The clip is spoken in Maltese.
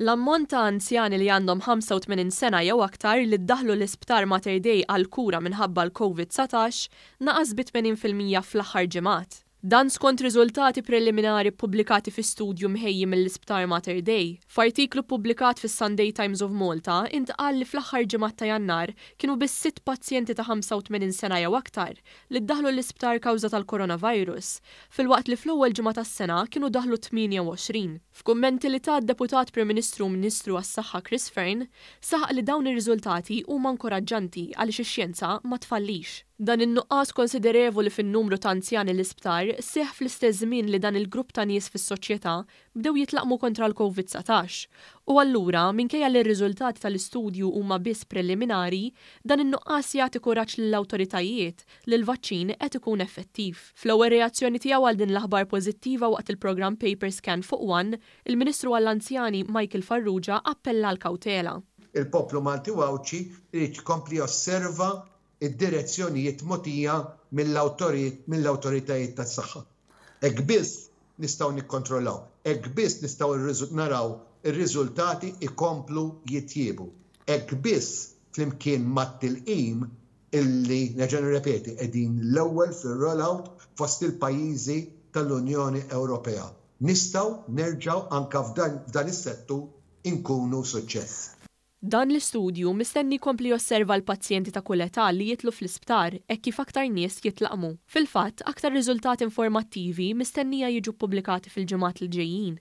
L-ammont ta' anzjani li għandhom 85 sena jew aktar li ddaħlu l-Isptar Mater Dei għall-kura minħabba l-COVID-19 naqas bi 80% fl-aħħar ġimgħat. Dan skont riżultati preliminari pubblikati fi studju mħejji mill-Isptar Mater Dei. F'artiklu pubblikat fis-Sunday Times of Malta intqal li fl-aħħar ġimgħat ta' Jannar kienu biss 6 pazjenti ta' 85 sena jew aktar li ddaħlu l-Isptar kawża tal-Coronavirus, filwaqt li fl-ewwel ġimgħa tas-sena kienu daħlu 28. F'kummenti li ta' d-Deputat Prim Ministru Ministru għas-Saħħa Chris Fearne saħaq li dawn ir-riżultati huma inkoraġġanti għaliex ix-xjenza ma tfallix. Dan in-nuqqas konsiderevoli fin-numru ta' anzjani l-Isptar seħħ fl-istess żmien li dan il-grupp ta' nies fis-soċjetà bdew jitlaqmu kontra l-COVID-19. U allura minkejja li r-riżultati tal-istudju huma biss preliminari, dan in-nuqqas jagħti kuraġġ lill-awtoritajiet li l-vaċċin qed ikun effettiv. Fl-ewwel reazzjoni tiegħu għal din l-aħbar pożittiva waqt il-programm Paper Scan fuq One, il-Ministru għall-Anzjani Michael Farrugia appella l-kawtela. Il-poplu Malti Wawċi irid jkompli osserva id-direzzjonijiet mogħtija mill-awtoritajiet tas-saħħa. Hekk biss nistgħu nikkontrollaw, hekk biss nistgħu naraw ir-riżultati ikomplu jittjiebu. Hekk biss flimkien mat-tilqim illi nerġa' nirrepeti qegħdin l-ewwel fir-rollout fost il-pajjiżi tal-Unjoni Ewropea. Nistgħu nerġgħu anke f'dan is-settur inkunu suċċess. Dan l-istudju mistenni jkompli josserva l-pazjenti ta' kull età li jitlu fl-isptar hekk kif aktar nies jitlaqmu. Fil-fatt, aktar riżultati informattivi mistennija jiġu pubblikati fil-ġimgħat li ġejjin.